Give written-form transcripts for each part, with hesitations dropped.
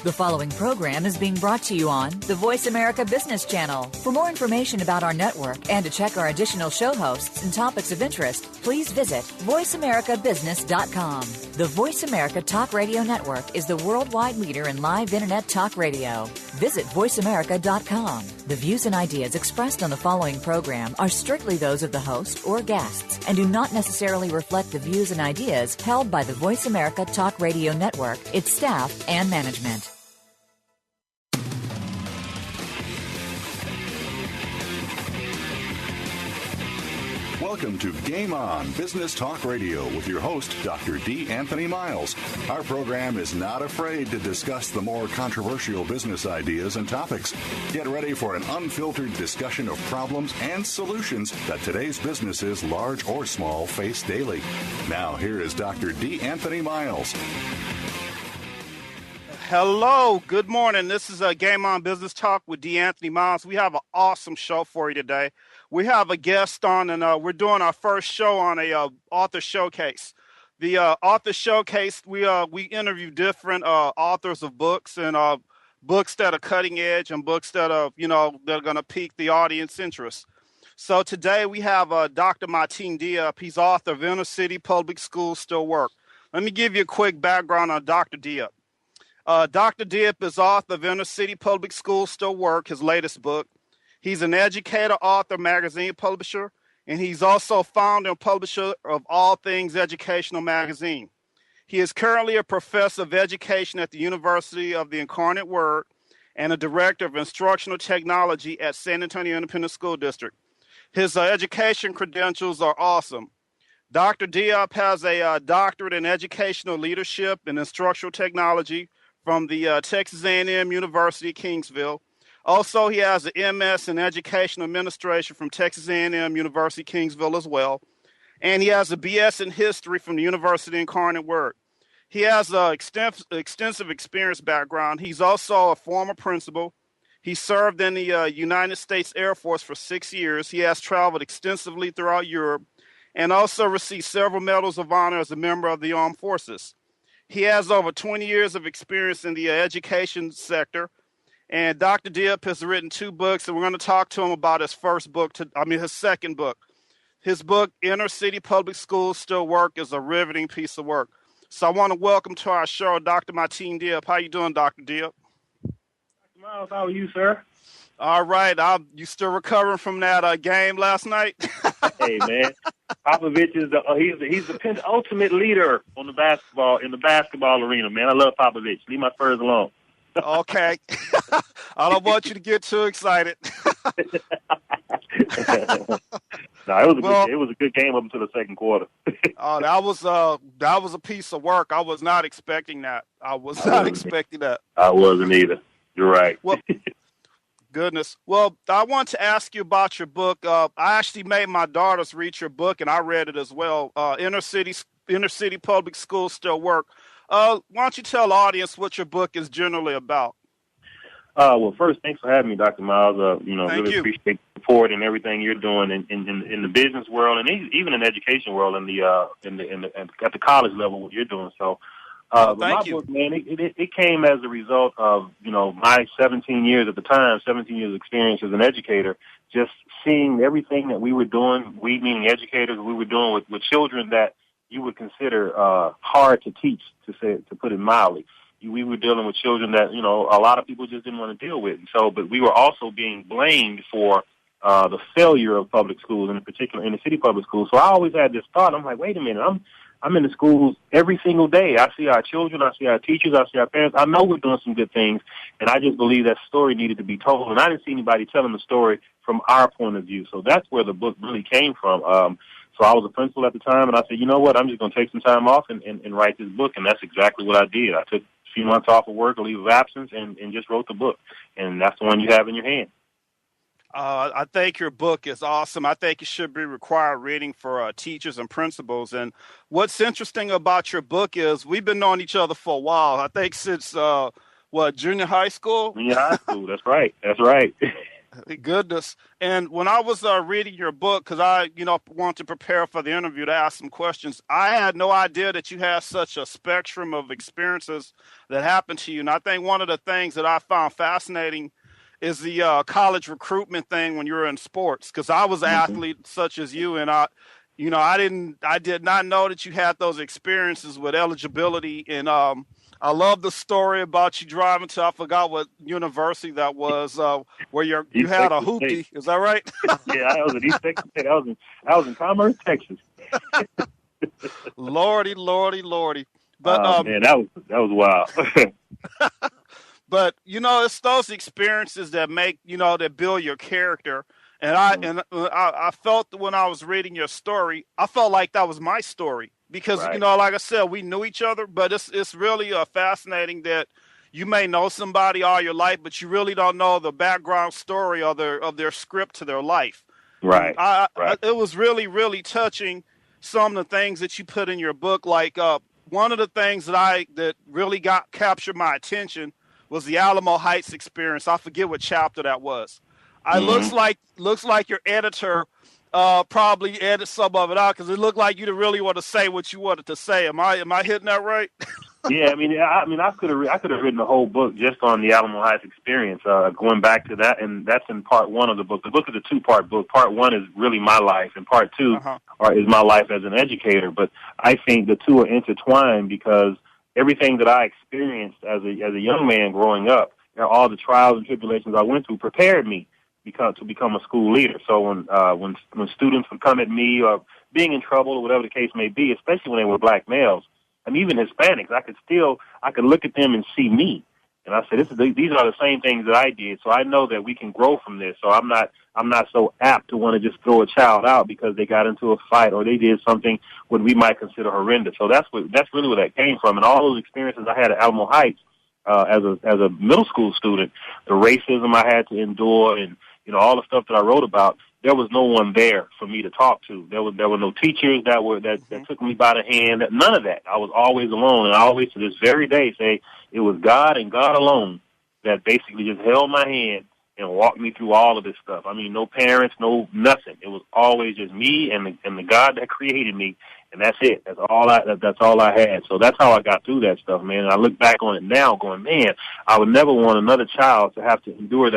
The following program is being brought to you on the Voice America Business Channel. For more information about our network and to check our additional show hosts and topics of interest, please visit voiceamericabusiness.com. The Voice America Talk Radio Network is the worldwide leader in live Internet talk radio. Visit voiceamerica.com. The views and ideas expressed on the following program are strictly those of the host or guests and do not necessarily reflect the views and ideas held by the Voice America Talk Radio Network, its staff, and management. Welcome to Game On Business Talk Radio with your host, Dr. D. Anthony Miles. Our program is not afraid to discuss the more controversial business ideas and topics. Get ready for an unfiltered discussion of problems and solutions that today's businesses, large or small, face daily. Now, here is Dr. D. Anthony Miles. Hello, good morning. This is a Game On Business Talk with D. Anthony Miles. We have an awesome show for you today. We have a guest on, and we're doing our first show on a author showcase. The author showcase, we interview different authors of books and books that are cutting edge and books that are that are going to pique the audience interest. So today we have Dr. Mateen Diop. He's author of Inner City Public Schools Still Work. Let me give you a quick background on Dr. Diop. Dr. Diop is author of Inner City Public Schools Still Work, his latest book. He's an educator, author, magazine publisher, and he's also founder and publisher of All Things Educational Magazine. He is currently a professor of education at the University of the Incarnate Word and a director of instructional technology at San Antonio Independent School District. His education credentials are awesome. Dr. Diop has a doctorate in educational leadership and instructional technology from the Texas A&M University, Kingsville. Also, he has an MS in Education Administration from Texas A&M University, Kingsville as well. And he has a BS in History from the University Incarnate Word. He has an extensive experience background. He's also a former principal. He served in the United States Air Force for 6 years. He has traveled extensively throughout Europe and also received several medals of honor as a member of the armed forces. He has over 20 years of experience in the education sector. And Dr. Diop has written 2 books, and we're going to talk to him about his his second book. His book, Inner City Public Schools Still Work, is a riveting piece of work. So I want to welcome to our show Dr. Mateen Diop. How you doing, Dr. Diop? Dr. Miles, how are you, sir? All right. You still recovering from that game last night? Hey, man. Popovich is he's the penultimate leader in the basketball arena, man. I love Popovich. Leave my Spurs alone. Okay. I don't want you to get too excited. No, it was a good game up until the second quarter. Oh, that was a piece of work. I was not expecting that. I wasn't either. You're right. Well, goodness. Well, I want to ask you about your book. I actually made my daughters read your book, and I read it as well. Inner City Public Schools Still Work. Why don't you tell the audience what your book is generally about? Well, first, thanks for having me, Dr. Miles. Really appreciate the support and everything you're doing in the business world and even in the education world and at the college level, what you're doing. So, thank you. Book, man, it came as a result of my 17 years experience as an educator, just seeing everything that we were doing. We meaning educators, we were doing with children that you would consider hard to teach, to put it mildly. We were dealing with children that, a lot of people just didn't want to deal with. But we were also being blamed for the failure of public schools, and in particular in the city public schools. So I always had this thought. I'm like, wait a minute, I'm in the schools every single day. I see our children, I see our teachers, I see our parents. I know we're doing some good things, and I just believe that story needed to be told. And I didn't see anybody telling the story from our point of view. So that's where the book really came from. So I was a principal at the time, and I said, you know what, I'm just going to take some time off and write this book, and that's exactly what I did. I took a few months off of work, a leave of absence, and just wrote the book, and that's the one you have in your hand. I think your book is awesome. I think it should be required reading for teachers and principals. And what's interesting about your book is we've been knowing each other for a while. I think since, junior high school? Junior high school, that's right. Goodness. And when I was reading your book, because I, wanted to prepare for the interview to ask some questions, I had no idea that you had such a spectrum of experiences that happened to you. And I think one of the things that I found fascinating is the college recruitment thing when you were in sports, because I was an Mm-hmm. athlete such as you, and I did not know that you had those experiences with eligibility. And I love the story about you driving to, I forgot what university that was, where you East had a Texas State. hoopty. Is that right? Yeah, I was at East Texas State. I was in Commerce, Texas. Lordy, lordy, lordy. But Man, that was wild. but it's those experiences that make that build your character. And I felt that when I was reading your story, I felt like that was my story because Right. like I said, we knew each other. But it's really fascinating that you may know somebody all your life, but you really don't know the background story of their script to their life. Right. And it was really, really touching. Some of the things that you put in your book, like one of the things that really captured my attention was the Alamo Heights experience. I forget what chapter that was. It looks like your editor probably edited some of it out because it looked like you didn't really want to say what you wanted to say. Am I hitting that right? Yeah, I could have written the whole book just on the Alamo Heights experience. Going back to that, and that's in part one of the book. The book is a two-part book. Part one is really my life, and part two is my life as an educator. But I think the two are intertwined because everything that I experienced as a young man growing up, all the trials and tribulations I went through, prepared me to become a school leader. So when students would come at me or being in trouble or whatever the case may be, especially when they were black males, and even Hispanics, I could look at them and see me. And I said, these are the same things that I did. So I know that we can grow from this. So I'm not so apt to want to just throw a child out because they got into a fight or they did something what we might consider horrendous. So that's really where that came from. And all those experiences I had at Alamo Heights, as a middle school student, the racism I had to endure and, all the stuff that I wrote about, there was no one there for me to talk to. There were no teachers that took me by the hand. None of that. I was always alone, and I always, to this very day, say it was God and God alone that basically just held my hand and walked me through all of this stuff. I mean, no parents, no nothing. It was always just me and the God that created me, and that's it. That's all I had. So that's how I got through that stuff, man. And I look back on it now, going, man, I would never want another child to have to endure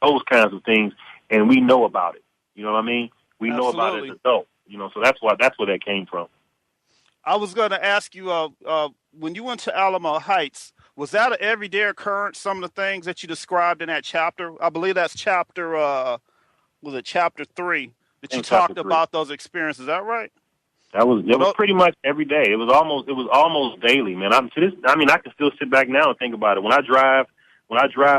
those kinds of things, and we know about it. You know what I mean? We know about it as adults. So that's where that came from. I was going to ask you, when you went to Alamo Heights, was that an everyday occurrence? Some of the things that you described in that chapter, I believe that's chapter 3 that you talked about those experiences. Is that right? It was pretty much every day. It was almost daily, man. I can still sit back now and think about it. When I drive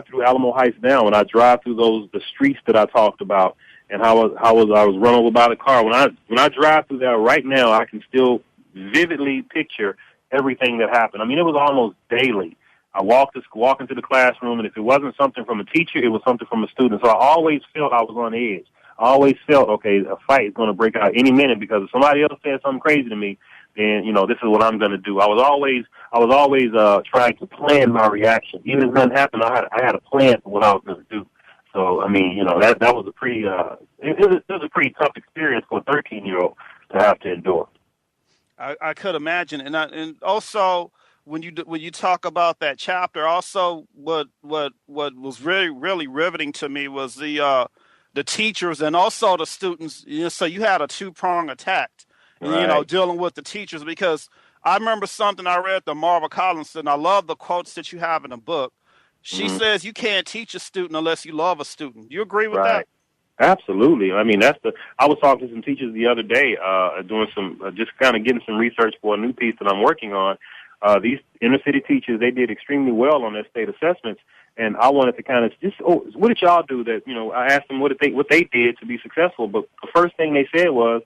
through Alamo Heights now, when I drive through the streets that I talked about, and I was run over by the car. When I drive through there right now, I can still vividly picture everything that happened. I mean, it was almost daily. I walk into the classroom, and if it wasn't something from a teacher, it was something from a student. So I always felt I was on edge. I always felt, okay, a fight is going to break out any minute because if somebody else says something crazy to me, then this is what I'm going to do. I was always trying to plan my reaction. Even if nothing happened, I had a plan for what I was going to do. So, I mean, that was a pretty, it was a pretty tough experience for a 13-year-old to have to endure. I could imagine. And also when you talk about that chapter, also what was really, really riveting to me was the teachers and also the students. So you had a two-pronged attack, right. Dealing with the teachers, because I remember something I read to Marva Collins, and I love the quotes that you have in the book. She says you can't teach a student unless you love a student. You agree with that? Absolutely. I mean, I was talking to some teachers the other day, doing some, just kind of getting some research for a new piece that I'm working on. These inner city teachers, they did extremely well on their state assessments. And I wanted to kind of what did y'all do that, I asked them what they did to be successful. But the first thing they said was,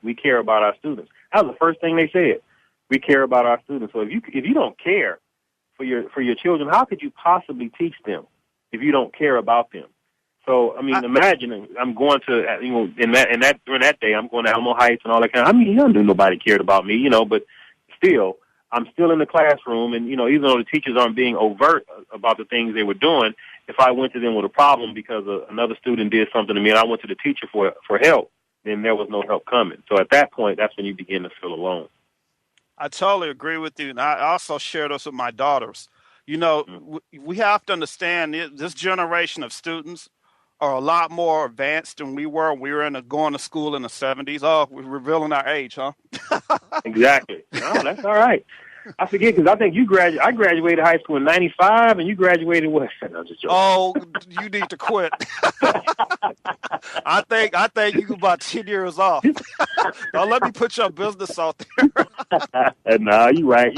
we care about our students. That was the first thing they said. We care about our students. So if you don't care for your children, how could you possibly teach them if you don't care about them? So, I mean, imagine I'm going to, during that day, I'm going to Alamo Heights and all that kind of, I knew nobody cared about me, but still, I'm still in the classroom, and, even though the teachers aren't being overt about the things they were doing, if I went to them with a problem because another student did something to me and I went to the teacher for help, then there was no help coming. So at that point, that's when you begin to feel alone. I totally agree with you. And I also share this with my daughters. You know, we have to understand this generation of students are a lot more advanced than we were when we were going to school in the 70s. Oh, we're revealing our age, huh? Exactly. No, that's all right. I forget because I think I graduated high school in '95, and you graduated what? No, just joking. Oh, you need to quit. I think you about 10 years off. Now let me put your business out there. No, you're right.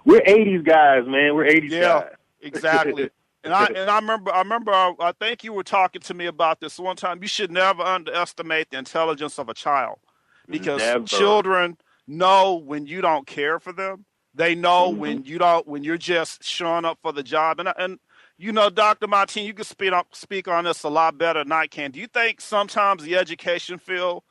We're '80s guys, man. We're '80s guys. Yeah, exactly. And I remember. I think you were talking to me about this one time. You should never underestimate the intelligence of a child, because children know when you don't care for them. They know when you're just showing up for the job. And you know, Dr. Mateen, you can speak on this a lot better than I can. Do you think sometimes the education field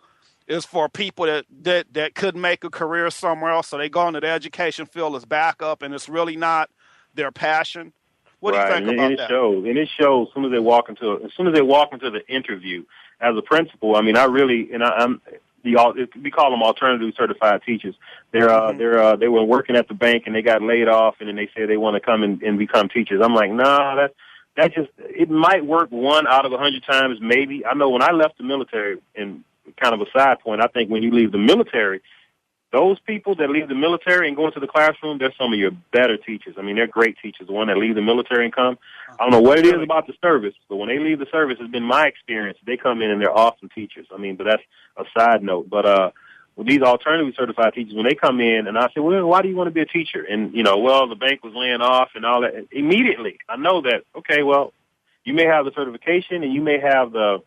is for people that couldn't make a career somewhere else, so they go into the education field as backup, and it's really not their passion? What do you think about that? It shows as soon as they walk into the interview as a principal. I mean, we call them alternative certified teachers. They were working at the bank and they got laid off, and then they say they want to come and become teachers. I'm like, nah, that just, it might work 1 out of 100 times, maybe. I know when I left the military, and kind of a side point, I think when you leave the military, those people that leave the military and go into the classroom, they're some of your better teachers. I mean, they're great teachers. The one that leave the military and come, I don't know what it is about the service, but when they leave the service, it's been my experience. They come in and they're awesome teachers. I mean, but that's a side note. But with these alternative certified teachers, when they come in, and I say, well, why do you want to be a teacher? And, you know, well, the bank was laying off and all that. And immediately, I know that, okay, well, you may have the certification and you may have the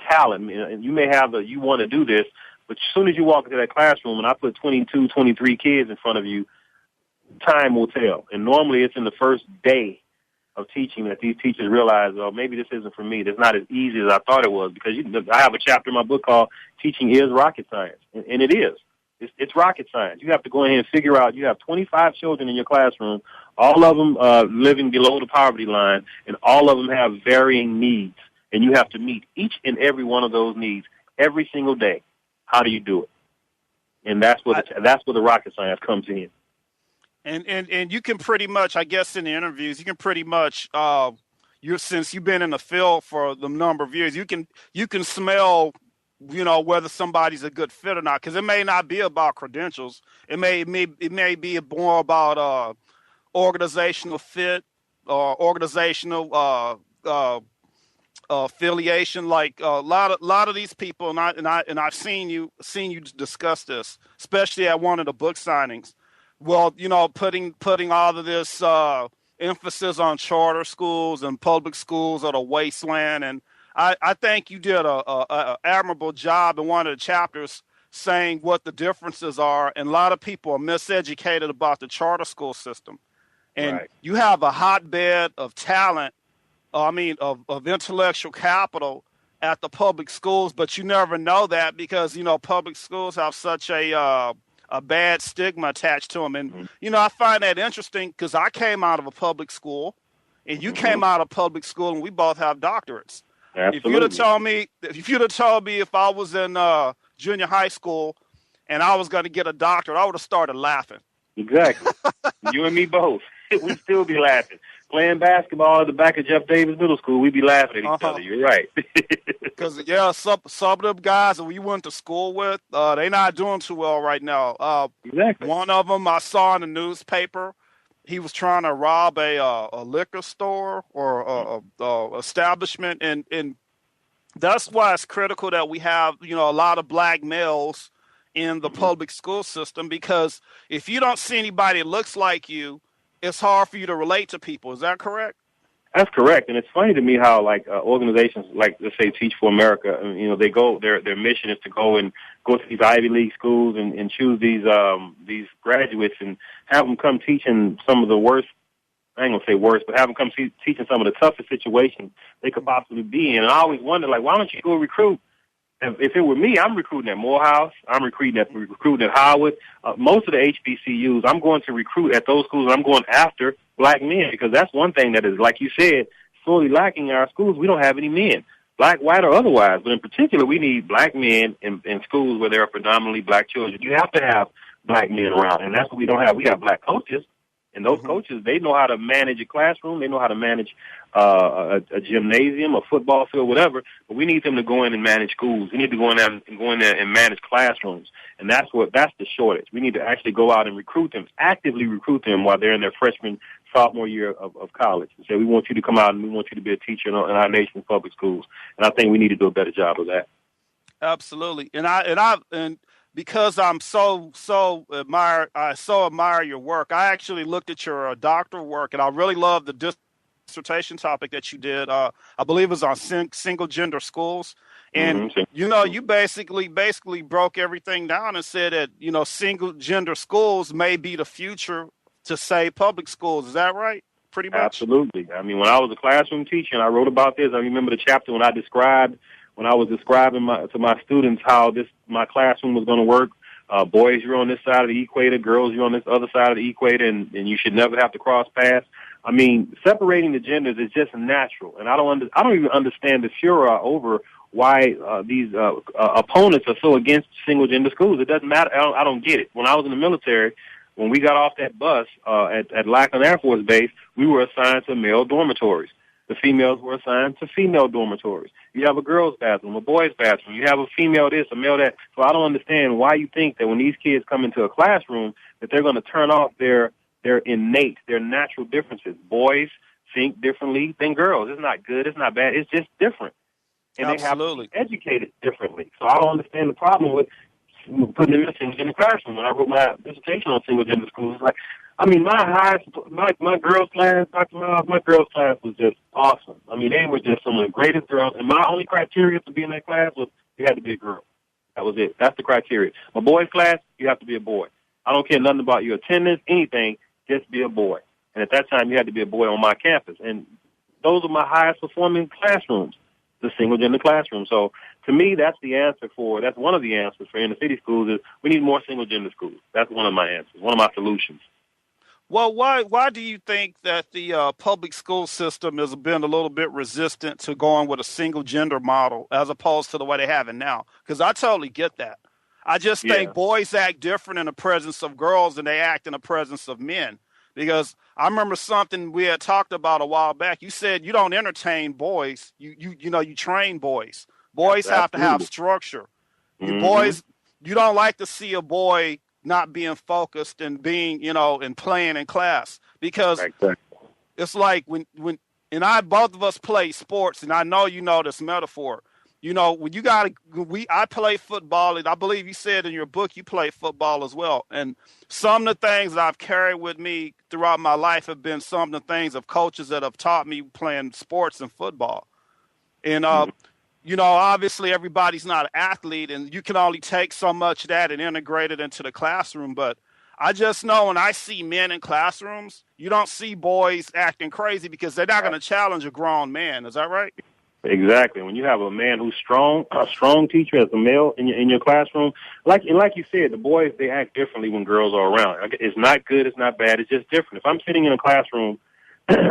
talent, and you may have you want to do this. But as soon as you walk into that classroom and I put 22, 23 kids in front of you, time will tell. And normally it's in the first day of teaching that these teachers realize, oh, maybe this isn't for me. It's not as easy as I thought it was, because I have a chapter in my book called Teaching is Rocket Science. And it is. It's rocket science. You have to go in and figure out, you have 25 children in your classroom, all of them living below the poverty line, and all of them have varying needs. And you have to meet each and every one of those needs every single day. How do you do it? And that's where the rocket science comes in. And you can pretty much, I guess, in the interviews, you can pretty much, since you've been in the field for the number of years, you can smell, you know, whether somebody's a good fit or not, because it may not be about credentials. It may be more about organizational fit or organizational affiliation. Like a lot of these people, and I've seen you discuss this, especially at one of the book signings. Well, you know, putting all of this emphasis on charter schools and public schools are the wasteland, and I think you did a admirable job in one of the chapters saying what the differences are, and a lot of people are miseducated about the charter school system, and you have a hotbed of talent. Of intellectual capital at the public schools, but you never know that because, you know, public schools have such a bad stigma attached to them. And, you know, I find that interesting because I came out of a public school and you came out of public school, and we both have doctorates. Absolutely. If you'd have told me if I was in junior high school and I was going to get a doctorate, I would have started laughing. Exactly. You and me both. We'd still be laughing. Playing basketball at the back of Jeff Davis Middle School, we'd be laughing at each other. You're right. Because, some of them guys that we went to school with, they're not doing too well right now. Exactly. One of them I saw in the newspaper, he was trying to rob a liquor store or a establishment, and that's why it's critical that we have, you know, a lot of black males in the public school system, because if you don't see anybody that looks like you, it's hard for you to relate to people. Is that correct? That's correct. And it's funny to me how, like, organizations like, let's say, Teach for America, you know, they go, their mission is to go to these Ivy League schools and choose these graduates and have them come teaching some of the worst, I ain't going to say worst, but have them come teaching some of the toughest situations they could possibly be in. And I always wonder, like, why don't you go recruit? If it were me, I'm recruiting at Morehouse. I'm recruiting at Howard. Most of the HBCUs, I'm going to recruit at those schools. I'm going after black men, because that's one thing that is, like you said, sorely lacking in our schools. We don't have any men, black, white, or otherwise. But in particular, we need black men in schools where there are predominantly black children. You have to have black men around, and that's what we don't have. We have black coaches, and those coaches, they know how to manage a classroom. They know how to manage a gymnasium, a football field, whatever. But we need them to go in and manage schools. We need to go in there and manage classrooms, and that's the shortage. We need to actually go out and recruit them, actively recruit them while they're in their freshman, sophomore year of college, and say, we want you to come out and we want you to be a teacher in our nation's public schools. And I think we need to do a better job of that. Absolutely, and because I so admire your work. I actually looked at your doctoral work, and I really love the dissertation topic that you did. I believe it was on single gender schools, and you basically broke everything down and said that single gender schools may be the future to save public schools. Is that right? Pretty much. Absolutely. I mean, when I was a classroom teacher and I wrote about this, I remember the chapter when I was describing to my students how my classroom was going to work. Boys, you're on this side of the equator. Girls, you're on this other side of the equator, and you should never have to cross paths. I mean, separating the genders is just natural, and I don't even understand the furor over why these opponents are so against single gender schools. It doesn't matter. I don't get it. When I was in the military, when we got off that bus at Lackland Air Force Base, we were assigned to male dormitories. The females were assigned to female dormitories. You have a girl's bathroom, a boy's bathroom. You have a female this, a male that. So I don't understand why you think that when these kids come into a classroom that they're going to turn off their innate, their natural differences. Boys think differently than girls. It's not good. It's not bad. It's just different. And Absolutely. They have to be educated differently. So I don't understand the problem with putting them in the classroom. When I wrote my dissertation on single gender schools, my girls' class, Dr. Miles, my girls' class was just awesome. I mean, they were just some of the greatest girls. And my only criteria to be in that class was you had to be a girl. That was it. That's the criteria. My boys' class, you have to be a boy. I don't care nothing about your attendance, anything, just be a boy. And at that time, you had to be a boy on my campus. And those are my highest performing classrooms, the single gender classroom. So to me, that's one of the answers for inner city schools is we need more single gender schools. That's one of my answers, one of my solutions. Well, why do you think that the public school system has been a little bit resistant to going with a single gender model as opposed to the way they have it now? Because I totally get that. I just think boys act different in the presence of girls than they act in the presence of men. Because I remember something we had talked about a while back. You said you don't entertain boys. You train boys. Boys have to have structure. You boys, you don't like to see a boy not being focused and being, and playing in class, because it's like when both of us play sports, and I know you know this metaphor. When I play football, and I believe you said in your book you play football as well. And some of the things that I've carried with me throughout my life have been some of the things of coaches that have taught me playing sports and football. And obviously everybody's not an athlete, and you can only take so much of that and integrate it into the classroom. But I just know when I see men in classrooms, you don't see boys acting crazy because they're not going to challenge a grown man. Is that right? Exactly. When you have a man who's a strong teacher as a male in your classroom, like you said, the boys, they act differently when girls are around. It's not good. It's not bad. It's just different. If I'm sitting in a classroom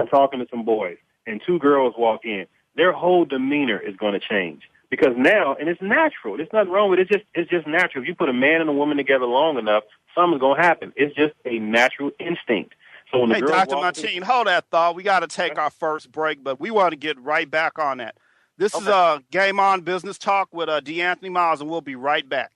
talking to some boys and two girls walk in, their whole demeanor is going to change because now, and it's natural. There's nothing wrong with it. It's just natural. If you put a man and a woman together long enough, something's going to happen. It's just a natural instinct. So when Dr. Mateen, hold that thought. We got to take our first break, but we want to get right back on that. This is Game On Business Talk with D. Anthony Miles, and we'll be right back.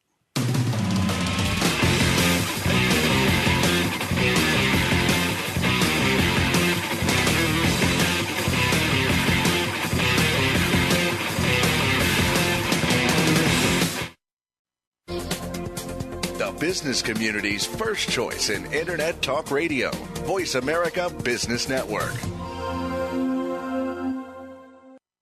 The business community's first choice in Internet Talk Radio. Voice America Business Network.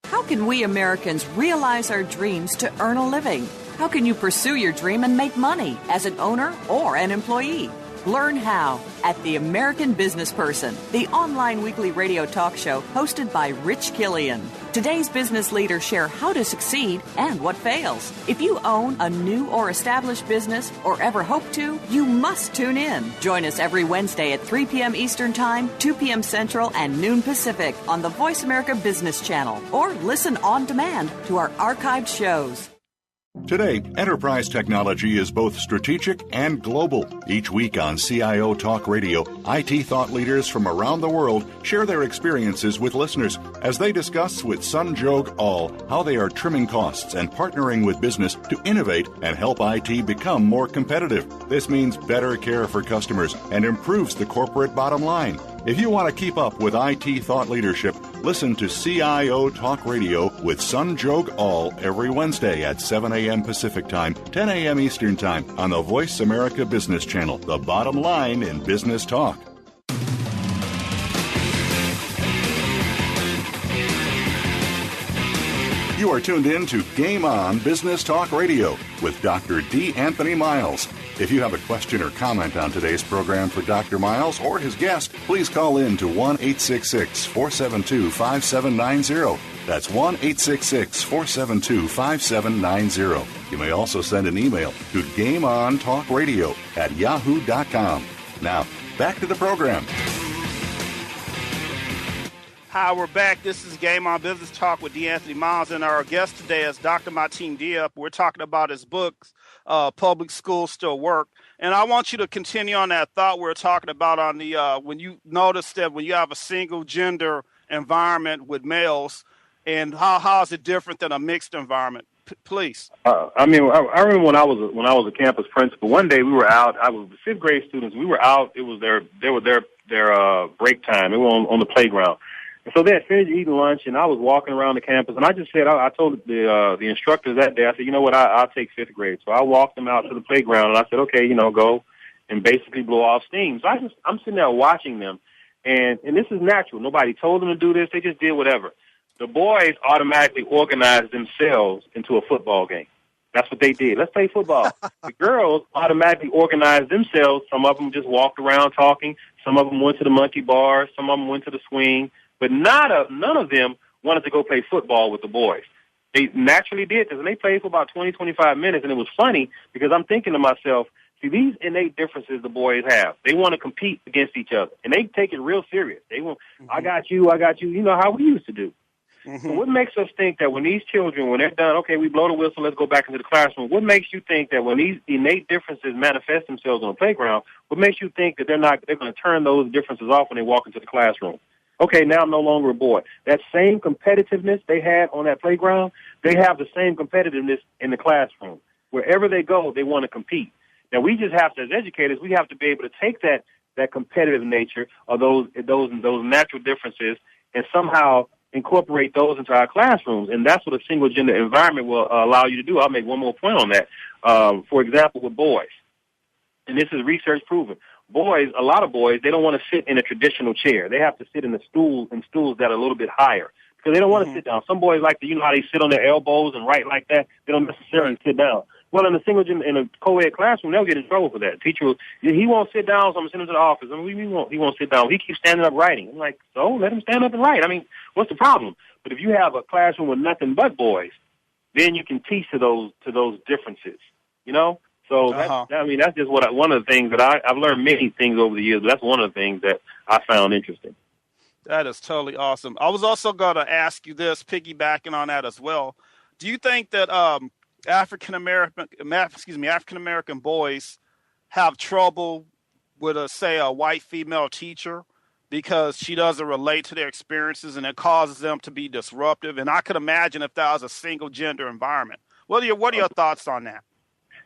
How can we Americans realize our dreams to earn a living? How can you pursue your dream and make money as an owner or an employee? Learn how at The American Business Person, the online weekly radio talk show hosted by Rich Killian. Today's business leaders share how to succeed and what fails. If you own a new or established business or ever hope to, you must tune in. Join us every Wednesday at 3 p.m. Eastern Time, 2 p.m. Central, and noon Pacific on the Voice America Business Channel, or listen on demand to our archived shows. Today, enterprise technology is both strategic and global. Each week on CIO Talk Radio, IT thought leaders from around the world share their experiences with listeners as they discuss with Sanjog Aul how they are trimming costs and partnering with business to innovate and help IT become more competitive. This means better care for customers and improves the corporate bottom line. If you want to keep up with IT thought leadership, listen to CIO Talk Radio with Sanjog Aul every Wednesday at 7 a.m. Pacific Time, 10 a.m. Eastern Time on the Voice America Business Channel, the bottom line in business talk. You are tuned in to Game On Business Talk Radio with Dr. D. Anthony Miles. If you have a question or comment on today's program for Dr. Miles or his guest, please call in to 1-866-472-5790. That's 1-866-472-5790. You may also send an email to gameontalkradio@yahoo.com. Now, back to the program. Hi, we're back. This is Game On Business Talk with D. Anthony Miles, and our guest today is Dr. Mateen Diop. We're talking about his books, Public Schools Still Work. And I want you to continue on that thought we were talking about on the when you notice that when you have a single gender environment with males, and how is it different than a mixed environment? Please. I remember when I was a campus principal. One day we were out. I was with fifth grade students. We were out. It was their break time. They were on the playground. And so they had finished eating lunch, and I was walking around the campus, and I just said, I told the instructors that day, I said, you know what, I'll take fifth grade. So I walked them out to the playground, and I said, okay, go and basically blow off steam. So I'm sitting there watching them, and this is natural. Nobody told them to do this. They just did whatever. The boys automatically organized themselves into a football game. That's what they did. Let's play football. The girls automatically organized themselves. Some of them just walked around talking. Some of them went to the monkey bars. Some of them went to the swing. But none of them wanted to go play football with the boys. They naturally did this, and they played for about 20, 25 minutes, and it was funny because I'm thinking to myself, see, these innate differences the boys have. They want to compete against each other, and they take it real serious. They want, I got you, you know how we used to do. So what makes us think that when these children, when they're done, okay, we blow the whistle, let's go back into the classroom, what makes you think that when these innate differences manifest themselves on the playground, what makes you think that they're going to turn those differences off when they walk into the classroom? Okay, now I'm no longer a boy. That same competitiveness they had on that playground, they have the same competitiveness in the classroom. Wherever they go, they want to compete. Now, we just have to, as educators, we have to be able to take that competitive nature of those natural differences and somehow incorporate those into our classrooms. And that's what a single-gender environment will allow you to do. I'll make one more point on that. For example, with boys, and this is research proven, boys, a lot of boys, they don't want to sit in a traditional chair. They have to sit in stools that are a little bit higher because they don't want to sit down. Some boys like to, how they sit on their elbows and write like that. They don't necessarily sit down. Well, in a co-ed classroom, they'll get in trouble for that. Teacher, he won't sit down, so I'm going to send him to the office. He won't sit down. He keeps standing up writing. I'm like, so let him stand up and write. What's the problem? But if you have a classroom with nothing but boys, then you can teach to those differences, So that's just one of the things that I've learned many things over the years, but that's one of the things that I found interesting. That is totally awesome. I was also going to ask you this, piggybacking on that as well. Do you think that African American boys have trouble with a white female teacher because she doesn't relate to their experiences and it causes them to be disruptive? And I could imagine if that was a single gender environment. What are your thoughts on that?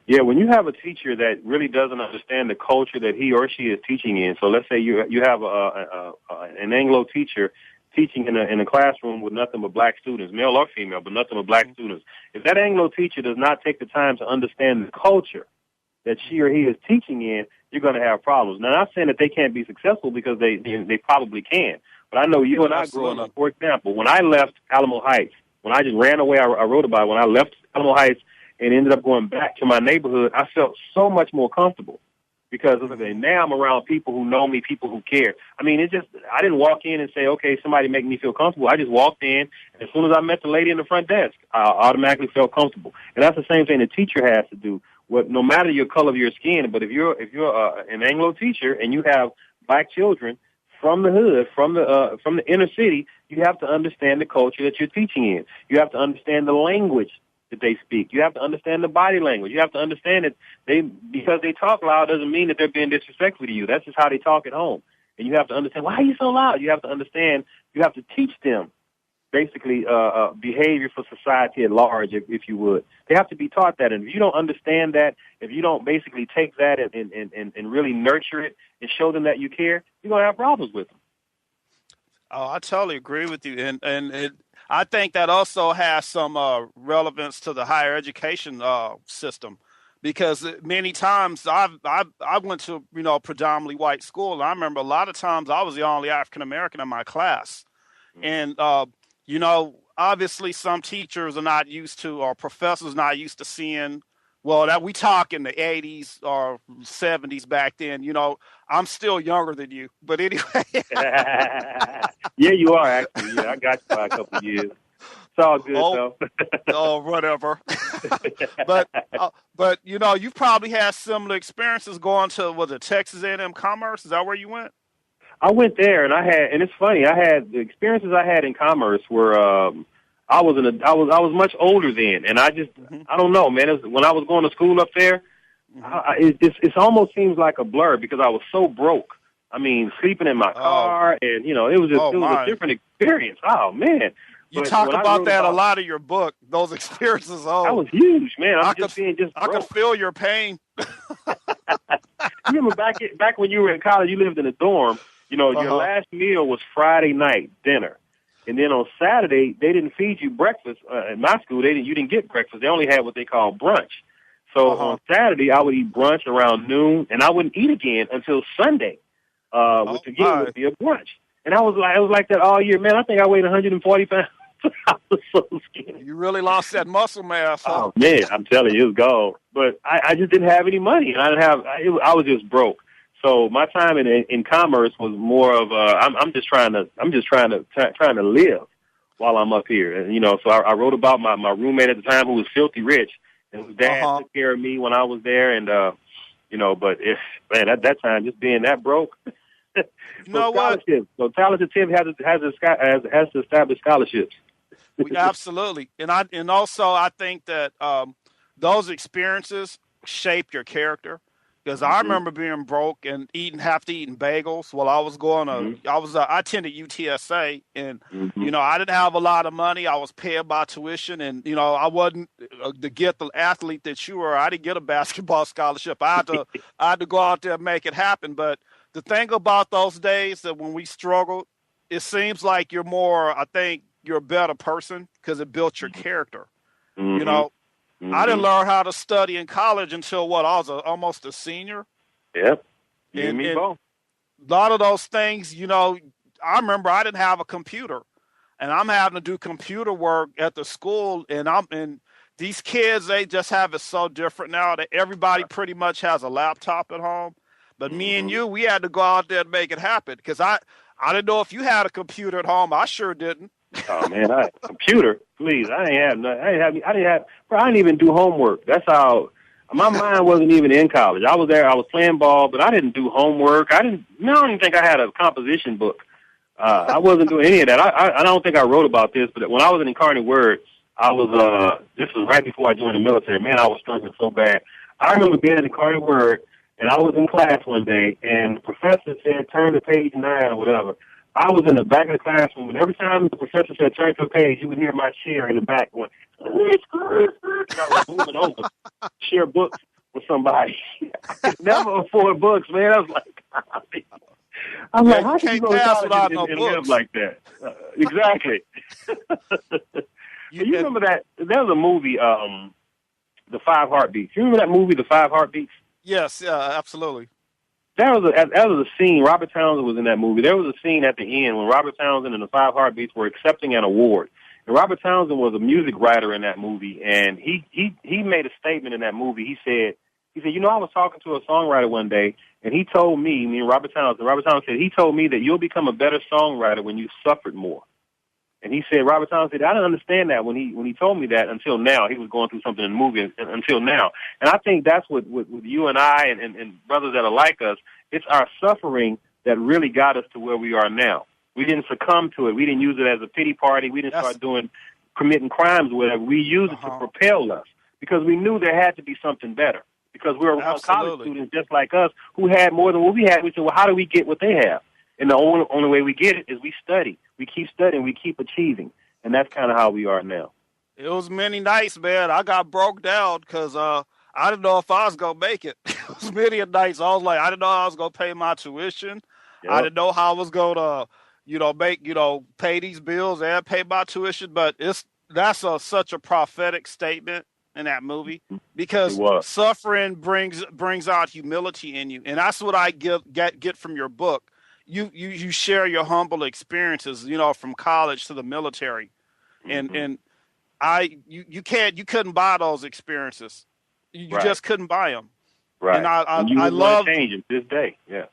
Yeah, when you have a teacher that really doesn't understand the culture that he or she is teaching in, so let's say you have an Anglo teacher teaching in a classroom with nothing but black students, male or female, but nothing but black students. If that Anglo teacher does not take the time to understand the culture that she or he is teaching in, you're going to have problems. Now, I'm not saying that they can't be successful because they probably can, but I know you and I growing up, for example, when I left Alamo Heights, when I just ran away, I wrote about it, when I left Alamo Heights and ended up going back to my neighborhood, I felt so much more comfortable because now I'm around people who know me, people who care. I mean, I didn't walk in and say, okay, somebody make me feel comfortable. I just walked in, and as soon as I met the lady in the front desk, I automatically felt comfortable. And that's the same thing the teacher has to do. No matter your color of your skin, but if you're an Anglo teacher and you have black children from the hood, from the inner city, you have to understand the culture that you're teaching in. You have to understand the language that they speak. You have to understand the body language. You have to understand that because they talk loud doesn't mean that they're being disrespectful to you. That's just how they talk at home. And you have to understand, why are you so loud? You have to understand, you have to teach them basically behavior for society at large, if you would. They have to be taught that. And if you don't understand that, if you don't basically take that and really nurture it and show them that you care, you're going to have problems with them. Oh, I totally agree with you. I think that also has some relevance to the higher education system, because many times I went to, predominantly white school. And I remember a lot of times I was the only African American in my class. And, obviously some teachers are not used to, or professors not used to seeing, well, that we talk in the 80s or 70s back then. I'm still younger than you, but anyway. Yeah, you are actually. Yeah, I got you by a couple of years. It's all good, though. Oh, whatever. But you've probably had similar experiences going to, was it Texas A&M Commerce? Is that where you went? I went there, and it's funny. The experiences I had in commerce were, I was much older then, and I don't know, man. When I was going to school up there, it almost seems like a blur because I was so broke. I mean, sleeping in my car, and it was a different experience. Oh man, you talk about that a lot in your book. Those experiences. Oh, that was huge, man. I could feel your pain. You remember back when you were in college, you lived in a dorm. Your last meal was Friday night dinner. And then on Saturday, they didn't feed you breakfast. In my school, you didn't get breakfast. They only had what they call brunch. So on Saturday, I would eat brunch around noon, and I wouldn't eat again until Sunday, which again would be a brunch. And it was like that all year. Man, I think I weighed 140 pounds. I was so skinny. You really lost that muscle mass, huh? Oh, man, I'm telling you, it was gone. But I just didn't have any money, and I was just broke. So my time in commerce was more of I'm just trying to live while I'm up here, and so I wrote about my roommate at the time who was filthy rich, and his dad took care of me when I was there, and but at that time just being that broke, scholarships. So Talented Tim has to establish scholarships. Absolutely, and also I think that those experiences shape your character. Because I remember being broke and have to eat bagels while I was going to, I attended UTSA, and, I didn't have a lot of money. I was paying by tuition, and, I wasn't to get the athlete that you were. I didn't get a basketball scholarship. I had to go out there and make it happen. But the thing about those days that when we struggled, it seems like I think you're a better person because it built your character, I didn't learn how to study in college until I was almost a senior. Yep. You and me both. A lot of those things, I remember I didn't have a computer, and I'm having to do computer work at the school, and these kids, they just have it so different now that everybody pretty much has a laptop at home. But me and you, we had to go out there and make it happen because I didn't know if you had a computer at home. I sure didn't. Oh man, computer, please. I didn't even do homework. That's how my mind wasn't even in college. I was there, I was playing ball, but I didn't do homework. I don't even think I had a composition book. I wasn't doing any of that. I don't think I wrote about this, but when I was in Incarnate Word, this was right before I joined the military. Man, I was struggling so bad. I remember being in Incarnate Word, and I was in class one day, and the professor said, turn to page 9 or whatever. I was in the back of the classroom, and every time the professor said turn to a page, you would hear my chair in the back going, and I was moving over, share books with somebody. I could never afford books, man. I was like, how can you go to college and live like that? Exactly. You remember that? There was a movie, The 5 Heartbeats. You remember that movie, The 5 Heartbeats? Yes, absolutely. There was a scene. Robert Townsend was in that movie. There was a scene at the end when Robert Townsend and the 5 Heartbeats were accepting an award. And Robert Townsend was a music writer in that movie, and he made a statement in that movie. He said, He said, I was talking to a songwriter one day, and he told me and Robert Townsend said, he told me that you'll become a better songwriter when you suffered more. And he said, Robert Townsend said, I didn't understand that when he told me that until now. He was going through something in the movie until now. And I think that's what with you and I and brothers that are like us, it's our suffering that really got us to where we are now. We didn't succumb to it. We didn't use it as a pity party. We didn't start committing crimes or whatever. We used it to propel us because we knew there had to be something better. Because we were college students just like us who had more than what we had. We said, well, how do we get what they have? And the only way we get it is we study. We keep studying. We keep achieving. And that's kind of how we are now. It was many nights, man. I got broke down because I didn't know if I was going to make it. It was many nights. I was like, I didn't know how I was going to pay my tuition. Yep. I didn't know how I was going to, pay these bills and pay my tuition. But that's such a prophetic statement in that movie because suffering brings out humility in you. And that's what I get from your book. You share your humble experiences, from college to the military. And you couldn't buy those experiences. You just couldn't buy them. Right. And I love changing this day. Yeah.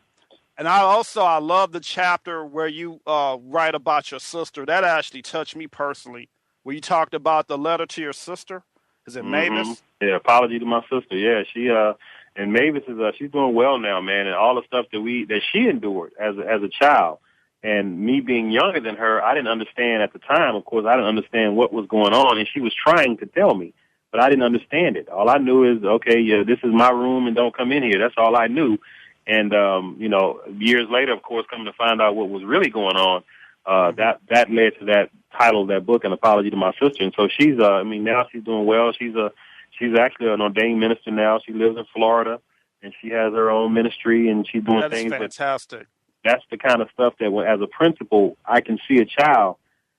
And I love the chapter where you write about your sister. That actually touched me personally. Where you talked about the letter to your sister. Is it Mavis? Yeah. Apology to my sister. Yeah. She and Mavis is she's doing well now, man. And all the stuff that she endured as a child. And me being younger than her, I didn't understand at the time. Of course, I didn't understand what was going on, and she was trying to tell me, but I didn't understand it. All I knew is, okay, yeah, this is my room, and don't come in here. That's all I knew. And years later, of course, coming to find out what was really going on, that led to that title of that book, An Apology to My Sister. And so she's, now she's doing well. She's actually an ordained minister now. She lives in Florida, and she has her own ministry, and she's doing things. That's fantastic. That's the kind of stuff that, as a principal, I can see a child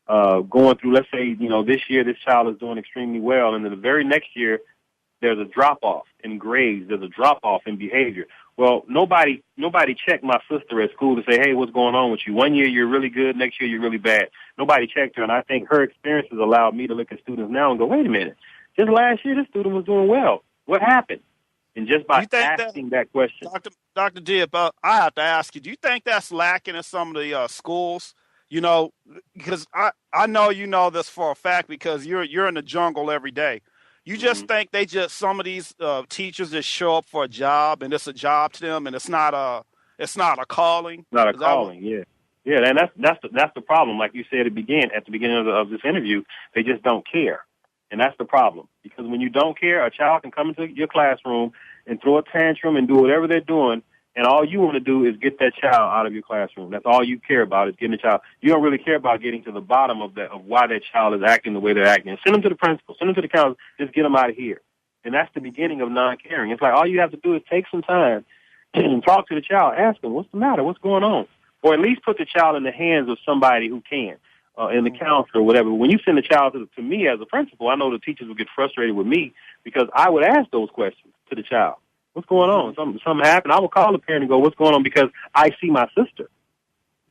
going through. Let's say, this year this child is doing extremely well, and then the very next year there's a drop-off in grades. There's a drop-off in behavior. Well, nobody checked my sister at school to say, hey, what's going on with you? One year you're really good, next year you're really bad. Nobody checked her, and I think her experiences allowed me to look at students now and go, wait a minute, just last year this student was doing well. What happened? And just by asking that question. Dr. Diop, I have to ask you, do you think that's lacking in some of the schools? Because I know you know this for a fact because you're in the jungle every day. You just think some of these teachers just show up for a job and it's a job to them and it's not a calling. Not a calling, yeah. Yeah, and that's the problem. Like you said at the beginning of this interview, they just don't care. And that's the problem. Because when you don't care, a child can come into your classroom and throw a tantrum and do whatever they're doing, and all you want to do is get that child out of your classroom. That's all you care about is getting the child. You don't really care about getting to the bottom of why that child is acting the way they're acting. Send them to the principal. Send them to the counselor. Just get them out of here. And that's the beginning of non-caring. It's like all you have to do is take some time and talk to the child. Ask them, what's the matter? What's going on? Or at least put the child in the hands of somebody who can. In the counselor or whatever. When you send a child to me as a principal, I know the teachers would get frustrated with me because I would ask those questions to the child. What's going on? Something happened. I would call the parent and go, what's going on? Because I see my sister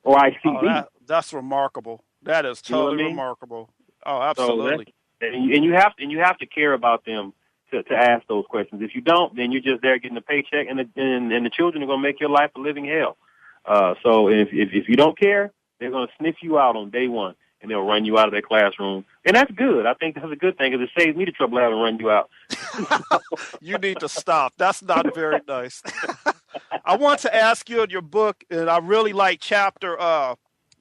or I see me. That's remarkable. That is totally remarkable. Oh, absolutely. So and you have to care about them to ask those questions. If you don't, then you're just there getting a paycheck and the children are going to make your life a living hell. So if you don't care, they're going to sniff you out on day one, and they'll run you out of their classroom. And that's good. I think that's a good thing because it saves me the trouble of having to run you out. You need to stop. That's not very nice. I want to ask you in your book, and I really like chapter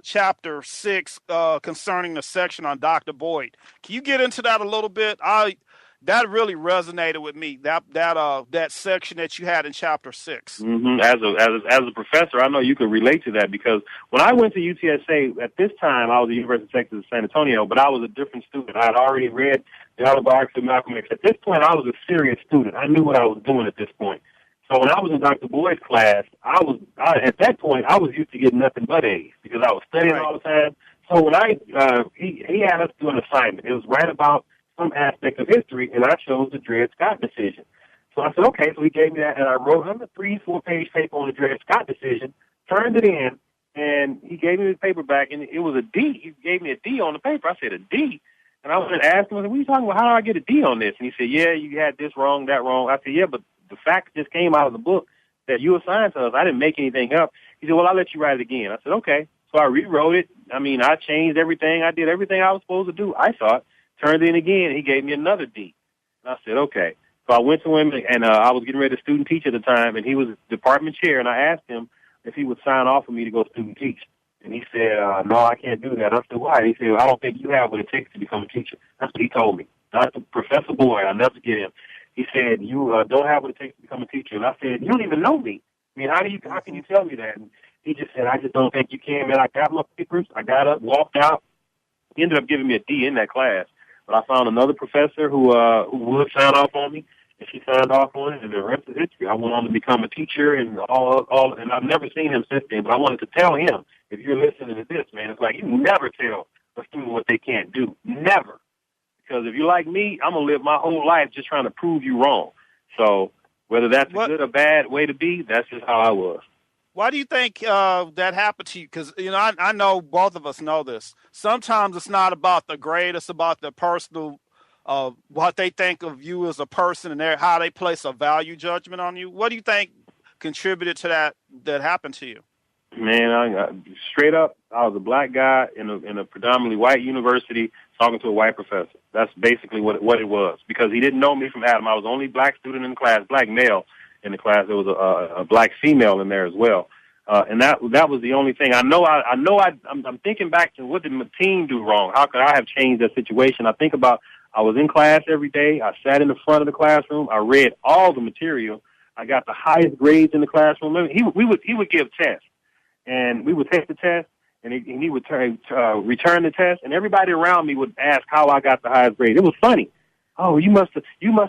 6 concerning the section on Dr. Boyd. Can you get into that a little bit? That really resonated with me. That section that you had in chapter 6. Mm-hmm. As a professor, I know you could relate to that because when I went to UTSA at this time, I was at the University of Texas at San Antonio, but I was a different student. I had already read the autobiography of Malcolm X. At this point, I was a serious student. I knew what I was doing at this point. So when I was in Dr. Boyd's class, at that point I was used to getting nothing but A's because I was studying all the time. So when he had us do an assignment, it was right about some aspect of history, and I chose the Dred Scott decision. So I said, okay, so he gave me that, and I wrote him a 3-4-page paper on the Dred Scott decision, turned it in, and he gave me the paper back, and it was a D. He gave me a D on the paper. I said, a D? And I went and asked him, I said, what are you talking about? How do I get a D on this? And he said, yeah, you had this wrong, that wrong. I said, yeah, but the fact just came out of the book that you assigned to us. I didn't make anything up. He said, well, I'll let you write it again. I said, okay. So I rewrote it. I mean, I changed everything. I did everything I was supposed to do, I thought. Turned in again. He gave me another D. And I said, okay. So I went to him, and I was getting ready to student teach at the time, and he was department chair, and I asked him if he would sign off for me to go student teach. And he said, no, I can't do that. I said, why? He said, I don't think you have what it takes to become a teacher. That's what he told me. Not the Professor Boyd. I'll never forget him. He said, you don't have what it takes to become a teacher. And I said, you don't even know me. I mean, how can you tell me that? And he just said, I just don't think you can, man. I got my papers. I got up, walked out. He ended up giving me a D in that class. But I found another professor who would sign off on me, and she signed off on it, and the rest is history. I went on to become a teacher, and and I've never seen him since then. But I wanted to tell him, if you're listening to this, man, it's like you never tell a student what they can't do. Never. Because if you're like me, I'm going to live my whole life just trying to prove you wrong. So whether that's a good or bad way to be, that's just how I was. Why do you think that happened to you? Because, I know both of us know this. Sometimes it's not about the grade. It's about the personal, what they think of you as a person and how they place a value judgment on you. What do you think contributed to that happened to you? Man, straight up, I was a black guy in a predominantly white university talking to a white professor. That's basically what it was, because he didn't know me from Adam. I was the only black student in the class, black male in the class. There was a black female in there as well. And that was the only thing. I'm thinking back to, what did Mateen do wrong? How could I have changed that situation? I think about, I was in class every day. I sat in the front of the classroom. I read all the material. I got the highest grades in the classroom. He would give tests, and we would take the test, and he would return the test, and everybody around me would ask how I got the highest grade. It was funny. Oh, you must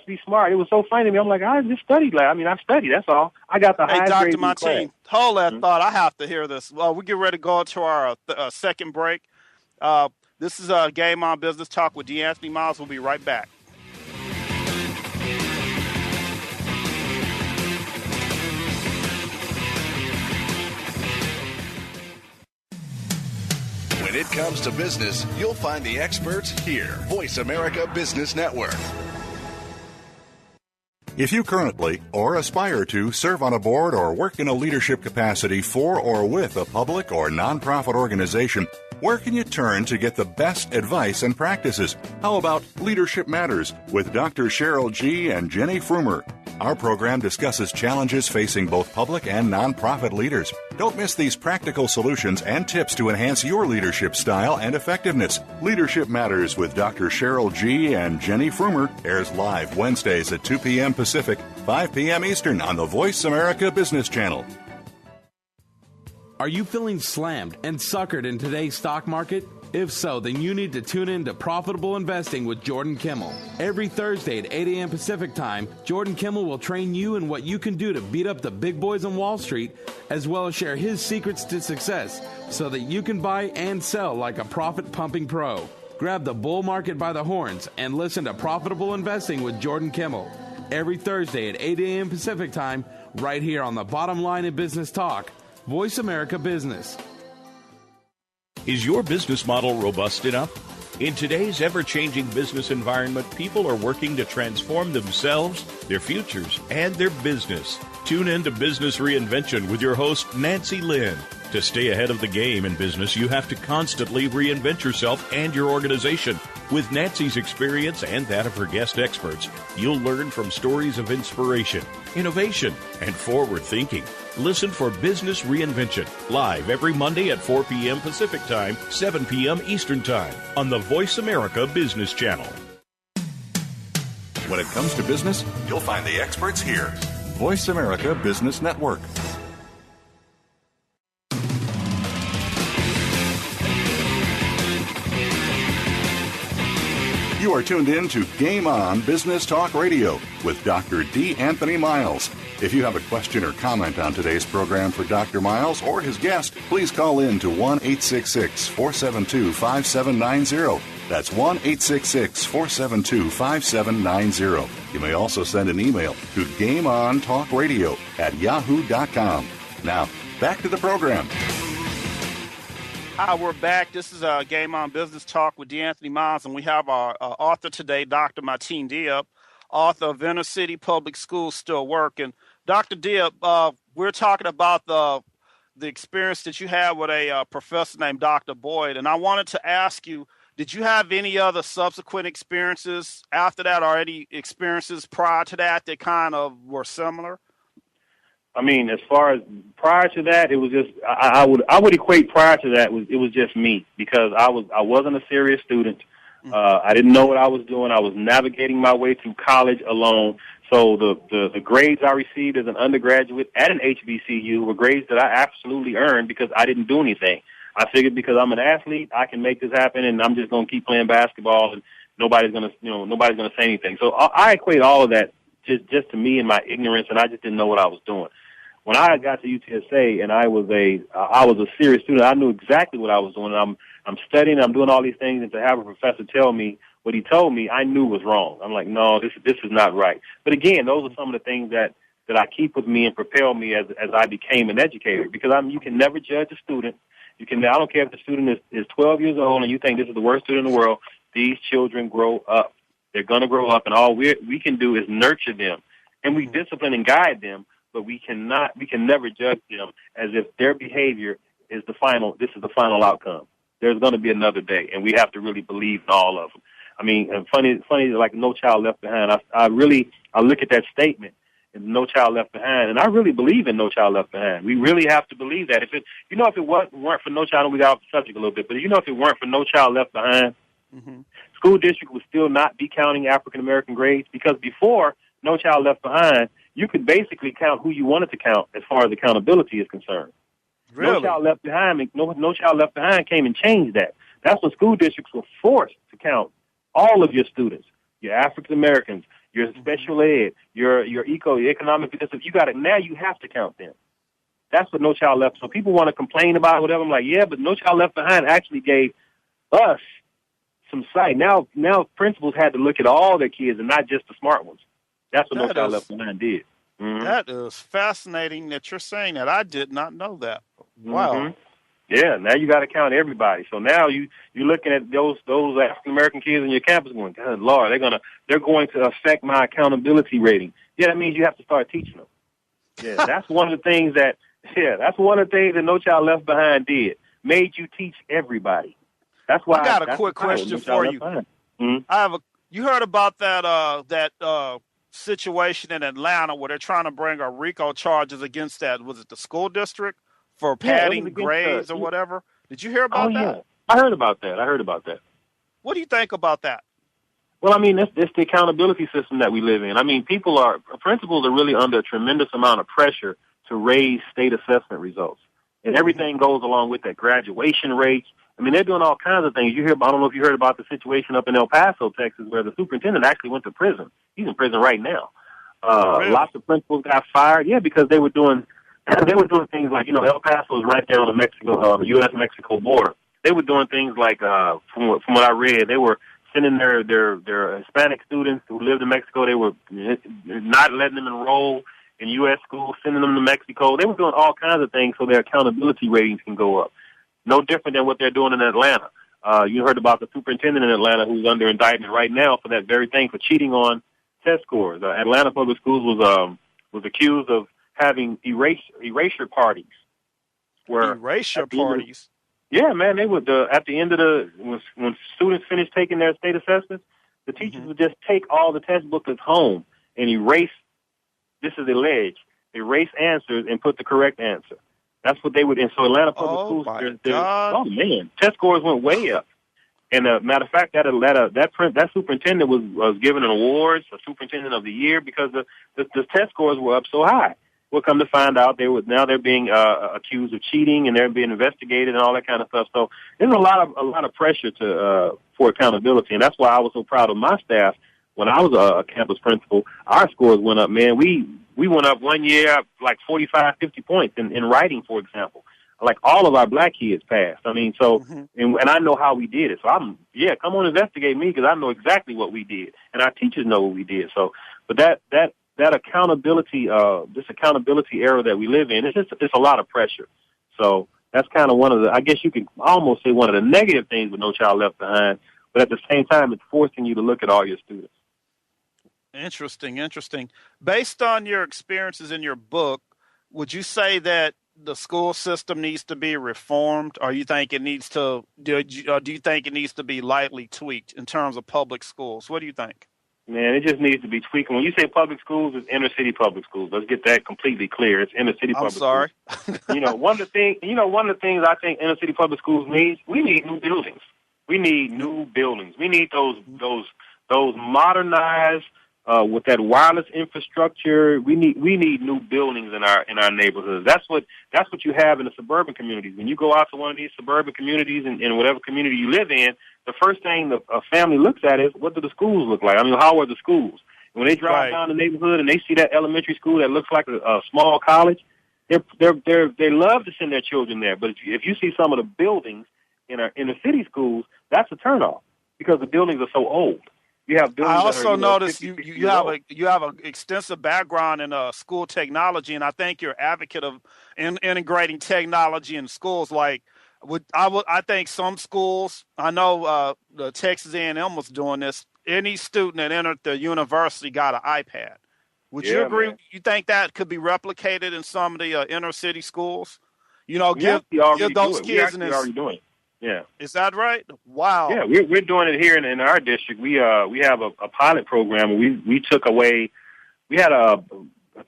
be smart. It was so funny to me. I'm like, I just studied. I studied. That's all. I got the highest grade in the class. Hey, Dr. Mateen, hold that thought. I have to hear this. Well, we get ready to go into our second break. This is Game On Business Talk with D. Anthony Miles. We'll be right back. When it comes to business, you'll find the experts here. Voice America Business Network. If you currently or aspire to serve on a board or work in a leadership capacity for or with a public or nonprofit organization, where can you turn to get the best advice and practices? How about Leadership Matters with Dr. Cheryl G. and Jenny Frumer? Our program discusses challenges facing both public and nonprofit leaders. Don't miss these practical solutions and tips to enhance your leadership style and effectiveness. Leadership Matters with Dr. Cheryl G. and Jenny Frumer airs live Wednesdays at 2 p.m. Pacific, 5 p.m. Eastern on the Voice America Business Channel. Are you feeling slammed and suckered in today's stock market? If so, then you need to tune in to Profitable Investing with Jordan Kimmel. Every Thursday at 8 a.m. Pacific Time, Jordan Kimmel will train you in what you can do to beat up the big boys on Wall Street, as well as share his secrets to success so that you can buy and sell like a profit-pumping pro. Grab the bull market by the horns and listen to Profitable Investing with Jordan Kimmel. Every Thursday at 8 a.m. Pacific Time, right here on the Bottom Line in Business Talk, Voice America Business. Is your business model robust enough? In today's ever-changing business environment, people are working to transform themselves, their futures, and their business. Tune in to Business Reinvention with your host, Nancy Lynn. To stay ahead of the game in business, you have to constantly reinvent yourself and your organization. With Nancy's experience and that of her guest experts, you'll learn from stories of inspiration, innovation, and forward thinking. Listen for Business Reinvention, live every Monday at 4 p.m. Pacific Time, 7 p.m. Eastern Time, on the Voice America Business Channel. When it comes to business, you'll find the experts here. Voice America Business Network. You are tuned in to Game On Business Talk Radio with Dr. D. Anthony Miles. If you have a question or comment on today's program for Dr. Miles or his guest, please call in to 1-866-472-5790. That's 1-866-472-5790. You may also send an email to gameontalkradio@yahoo.com. Now, back to the program. Hi, we're back. This is Game On Business Talk with D. Anthony Miles, and we have our author today, Dr. Mateen Diop. author of Inner City Public Schools Still Work. And Dr. Diop, we're talking about the experience that you had with a professor named Dr. Boyd. And I wanted to ask you, did you have any other subsequent experiences after that, or any experiences prior to that that kind of were similar? I mean, as far as prior to that, it was just I would equate prior to that it was just me, because I wasn't a serious student. I didn't know what I was doing. I was navigating my way through college alone. So the grades I received as an undergraduate at an HBCU were grades that I absolutely earned because I didn't do anything. I figured because I'm an athlete, I can make this happen, and I'm just going to keep playing basketball, and nobody's going to say anything. So I equate all of that just to me and my ignorance, and I just didn't know what I was doing. When I got to UTSA and I was a serious student, I knew exactly what I was doing. I'm studying, I'm doing all these things, and to have a professor tell me what he told me, I knew was wrong. I'm like, no, this is not right. But again, those are some of the things that I keep with me and propel me as I became an educator, because you can never judge a student. I don't care if the student is 12 years old and you think this is the worst student in the world. These children grow up. They're going to grow up, and all we can do is nurture them, and we discipline and guide them. But we can never judge them as if their behavior is this is the final outcome. There's going to be another day, and we have to really believe in all of them. I mean, and funny, like No Child Left Behind. I look at that statement, and No Child Left Behind, and I really believe in No Child Left Behind. We really have to believe that. If it weren't for No Child, and we got off the subject a little bit, but if it weren't for No Child Left Behind, school district would still not be counting African American grades, because before No Child Left Behind, you could basically count who you wanted to count as far as accountability is concerned. Really? No Child Left Behind, No Child Left Behind came and changed that. That's when school districts were forced to count all of your students, your African Americans, your special ed, your economic. You got it. Now you have to count them. That's what No Child Left. So people want to complain about whatever. I'm like, yeah, but No Child Left Behind actually gave us some sight. Now principals had to look at all their kids and not just the smart ones. That's what No Child Left Behind did. Mm-hmm. That is fascinating that you're saying that. I did not know that. Wow. Mm-hmm. Yeah, now you got to count everybody. So now you're looking at those African American kids on your campus going, God, Lord, they're going to affect my accountability rating. Yeah, that means you have to start teaching them. Yeah, that's one of the things that No Child Left Behind did. Made you teach everybody. That's why. I got a quick question for you. Mm-hmm. You heard about that situation in Atlanta where they're trying to bring a RICO charges against was it the school district for padding grades or whatever? Did you hear about that? Yeah. I heard about that. What do you think about that? Well, I mean, it's the accountability system that we live in. I mean, principals are really under a tremendous amount of pressure to raise state assessment results. And everything goes along with that, graduation rates. I mean, they're doing all kinds of things. I don't know if you heard about the situation up in El Paso, Texas, where the superintendent actually went to prison. He's in prison right now. Really? Lots of principals got fired, because they were doing things like, El Paso is right there on the U.S.-Mexico border. They were doing things like, from what I read, they were sending their Hispanic students who lived in Mexico. They were not letting them enroll in U.S. schools, sending them to Mexico. They were doing all kinds of things so their accountability ratings can go up. No different than what they're doing in Atlanta. You heard about the superintendent in Atlanta who's under indictment right now for that very thing, for cheating on test scores. Atlanta Public Schools was accused of having erasure parties. Erasure parties? Yeah, man. They would at the end of when students finished taking their state assessments, the teachers would just take all the test booklets home and erase. This is alleged. Erase answers and put the correct answer. That's what they would. And so Atlanta Public Schools, test scores went way up. And matter of fact, that superintendent was given an award for Superintendent of the Year because the test scores were up so high. We'll come to find out they're being accused of cheating and they're being investigated and all that kind of stuff. So there's a lot of pressure for accountability, and that's why I was so proud of my staff. When I was a campus principal, our scores went up, man. We went up one year like 45, 50 points in writing, for example. Like all of our black kids passed. I mean, so, and I know how we did it. So come on, investigate me because I know exactly what we did. And our teachers know what we did. So, but that accountability, this accountability era that we live in, it's a lot of pressure. So that's kind of I guess you could almost say one of the negative things with No Child Left Behind. But at the same time, it's forcing you to look at all your students. Interesting, interesting. Based on your experiences in your book, would you say that the school system needs to be reformed, or you think it needs to do you think it needs to be lightly tweaked in terms of public schools? What do you think? Man, it just needs to be tweaked. When you say public schools, it's inner city public schools. Let's get that completely clear. It's inner city I'm public sorry. schools. One of the things I think inner city public schools needs, we need new buildings. We need new buildings. We need those modernized with that wireless infrastructure. We need new buildings in our neighborhoods. That's what you have in the suburban communities. When you go out to one of these suburban communities in whatever community you live in, the first thing a family looks at is, what do the schools look like? I mean, how are the schools? And when they drive down the neighborhood and they see that elementary school that looks like a small college, they love to send their children there. But if you see some of the buildings in our inner city schools, that's a turnoff because the buildings are so old. You have buildings. I also noticed 50, you have an extensive background in school technology, and I think you're an advocate of integrating technology in schools. Like, I think some schools, I know the Texas A&M was doing this. Any student that entered the university got an iPad. Would you agree? Man. You think that could be replicated in some of the inner city schools? Give those kids. We're already doing it. Yeah. Is that right? Wow. Yeah, we're doing it here in our district. We have a pilot program. We took away. We had I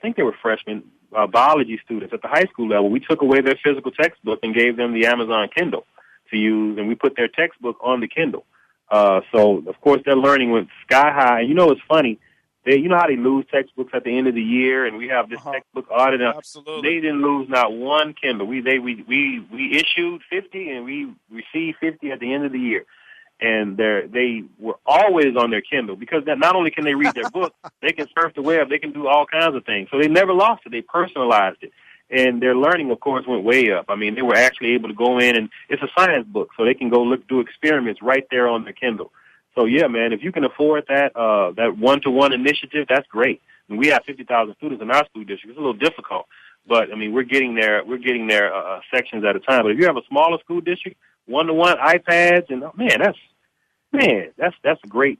think they were freshmen, biology students at the high school level. We took away their physical textbook and gave them the Amazon Kindle to use, and we put their textbook on the Kindle. So of course their learning went sky high. And it's funny. You know how they lose textbooks at the end of the year, and we have this textbook audit. Absolutely. They didn't lose not one Kindle. We issued 50 and we received 50 at the end of the year, and they were always on their Kindle because not only can they read their book, they can surf the web, they can do all kinds of things. So they never lost it. They personalized it, and their learning, of course, went way up. I mean, they were actually able to go in, and it's a science book, so they can go do experiments right there on their Kindle. So, yeah, man, if you can afford that one-to-one initiative, that's great. I mean, we have 50,000 students in our school district. It's a little difficult, but, I mean, we're getting there sections at a time. But if you have a smaller school district, one-to-one iPads, and, that's a great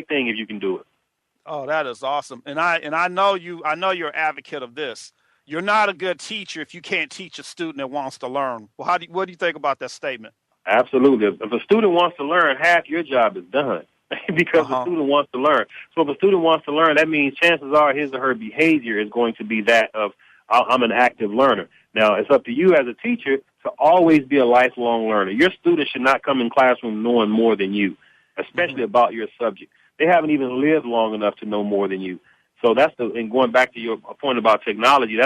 thing if you can do it. Oh, that is awesome. And I know you're an advocate of this. You're not a good teacher if you can't teach a student that wants to learn. Well, what do you think about that statement? Absolutely. If a student wants to learn, half your job is done because the student wants to learn. So if a student wants to learn, that means chances are his or her behavior is going to be that of, I'm an active learner. Now, it's up to you as a teacher to always be a lifelong learner. Your students should not come in classroom knowing more than you, especially about your subject. They haven't even lived long enough to know more than you. So and going back to your point about technology,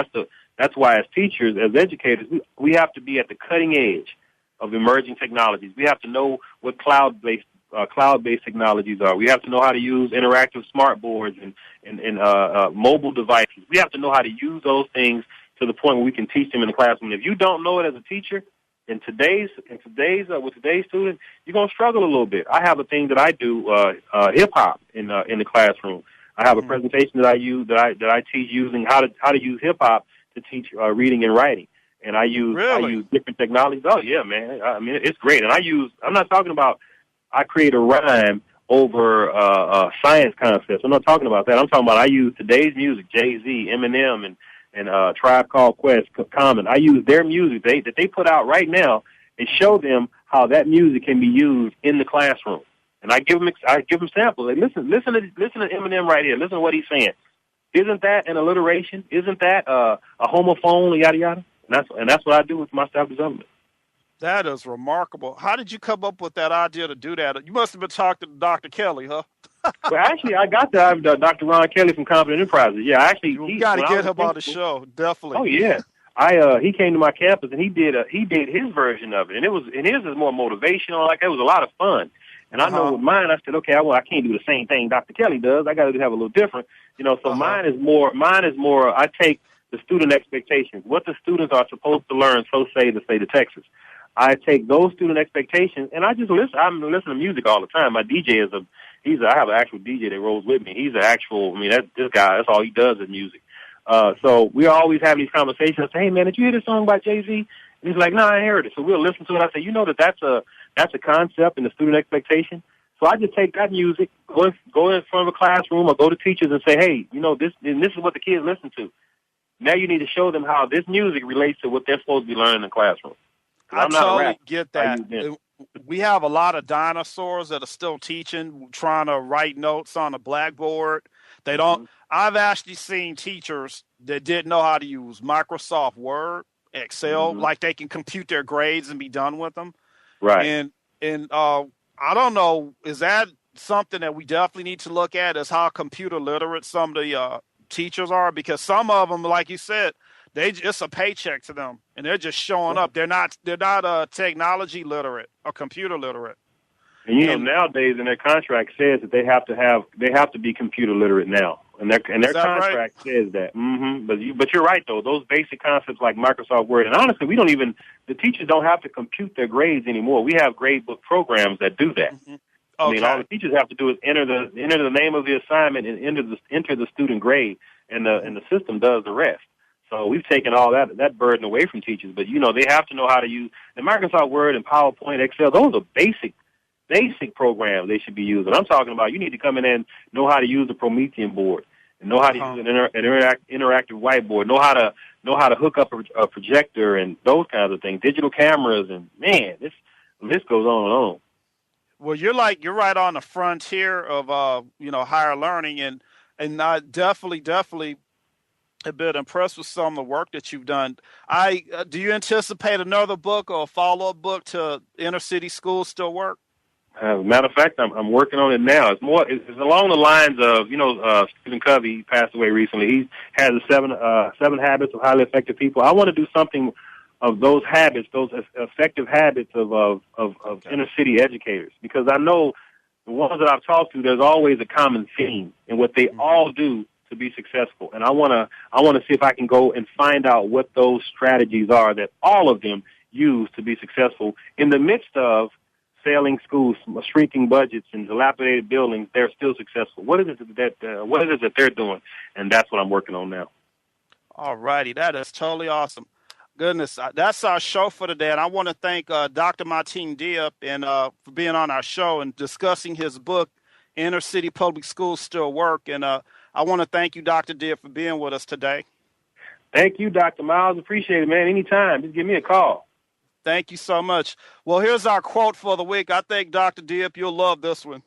that's why as teachers, as educators, we have to be at the cutting edge of emerging technologies. We have to know what cloud-based technologies are. We have to know how to use interactive smart boards and mobile devices. We have to know how to use those things to the point where we can teach them in the classroom. If you don't know it as a teacher, with today's students, you're going to struggle a little bit. I have a thing that I do, hip hop in the classroom. I have a presentation that I use that I teach using how to use hip hop to teach reading and writing. And I use different technologies. Oh yeah, man. I mean, it's great. And I'm not talking about I create a rhyme over science concepts. I'm not talking about that. I'm talking about I use today's music, Jay-Z, Eminem, and Tribe Called Quest, Common. I use their music that they put out right now and show them how that music can be used in the classroom. And I give them samples. Like, listen to Eminem right here. Listen to what he's saying. Isn't that an alliteration? Isn't that a homophone? Yada yada. And that's what I do with my staff development. That is remarkable. How did you come up with that idea to do that? You must have been talking to Dr. Kelly, huh? Well, actually, I got that. Dr. Ron Kelly from Confident Enterprises. Yeah, actually, you got to get him on the show, definitely. Oh yeah, he came to my campus and he did his version of it, and his is more motivational. Like, it was a lot of fun. And I know with mine, I said, okay, I can't do the same thing Dr. Kelly does. I got to have a little different, So mine is more. I take the student expectations, what the students are supposed to learn, the state of Texas. I take those student expectations, and I just listen. I'm listening to music all the time. My DJ I have an actual DJ that rolls with me. He's an actual, this guy, that's all he does is music. So we always have these conversations. I say, hey, man, did you hear this song by Jay-Z? And he's like, no, I heard it. So we'll listen to it. I say, that's a concept and a student expectation. So I just take that music, go in front of a classroom or go to teachers and say, hey, this is what the kids listen to. Now you need to show them how this music relates to what they're supposed to be learning in the classroom. I totally get that. We have a lot of dinosaurs that are still teaching, trying to write notes on a blackboard. They don't. I've actually seen teachers that didn't know how to use Microsoft Word, Excel, like they can compute their grades and be done with them. Right. And I don't know, is that something that we definitely need to look at, is how computer literate some of the teachers are? Because some of them, like you said, it's a paycheck to them, and they're just showing up. They're not technology literate or computer literate. And nowadays in their contract says that they have to be computer literate now, and their contract says that. But you're right though. Those basic concepts like Microsoft Word, and honestly, the teachers don't have to compute their grades anymore. We have grade book programs that do that. Okay. I mean, all the teachers have to do is enter the name of the assignment and enter the student grade, and the system does the rest. So we've taken all that burden away from teachers. But they have to know how to use the Microsoft Word and PowerPoint, Excel. Those are basic programs they should be using. I'm talking about you need to come in and know how to use the Promethean board, and know how to use an interactive whiteboard, know how to hook up a projector and those kinds of things, digital cameras, and man, this list goes on and on. Well, you're right on the frontier of higher learning, and I definitely have been impressed with some of the work that you've done. Do you anticipate another book or a follow-up book to Inner City Schools Still Work? As a matter of fact, I'm working on it now. It's along the lines of, Stephen Covey passed away recently. He has the seven habits of highly effective people. I want to do something of those habits, those effective habits of inner city educators, because I know the ones that I've talked to, there's always a common theme in what they all do to be successful. And I want to see if I can go and find out what those strategies are that all of them use to be successful in the midst of failing schools, shrinking budgets, and dilapidated buildings. They're still successful. What is it that they're doing? And that's what I'm working on now. All righty, that is totally awesome. Goodness, that's our show for today, and I want to thank Dr. Mateen Diop for being on our show and discussing his book, Inner City Public Schools Still Work. And I want to thank you, Dr. Diop, for being with us today. Thank you, Dr. Miles. Appreciate it, man. Anytime. Just give me a call. Thank you so much. Well, here's our quote for the week. I think, Dr. Diop, you'll love this one.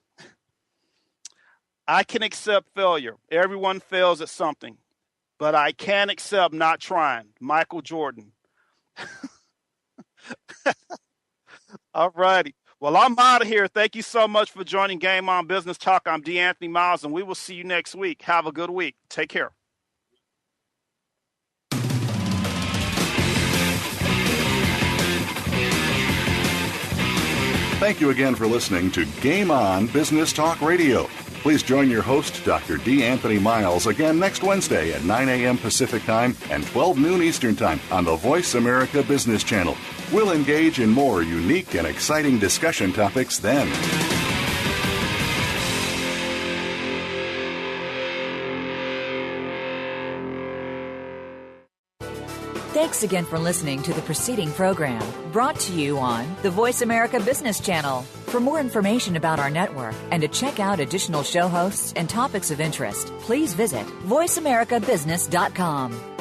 I can accept failure. Everyone fails at something. But I can't accept not trying. Michael Jordan. All righty. Well, I'm out of here. Thank you so much for joining Game On Business Talk. I'm D. Anthony Miles, and we will see you next week. Have a good week. Take care. Thank you again for listening to Game On Business Talk Radio. Please join your host, Dr. D. Anthony Miles, again next Wednesday at 9 a.m. Pacific Time and 12 noon Eastern Time on the Voice America Business Channel. We'll engage in more unique and exciting discussion topics then. Thanks again for listening to the preceding program, brought to you on the Voice America Business Channel. For more information about our network and to check out additional show hosts and topics of interest, please visit voiceamericabusiness.com.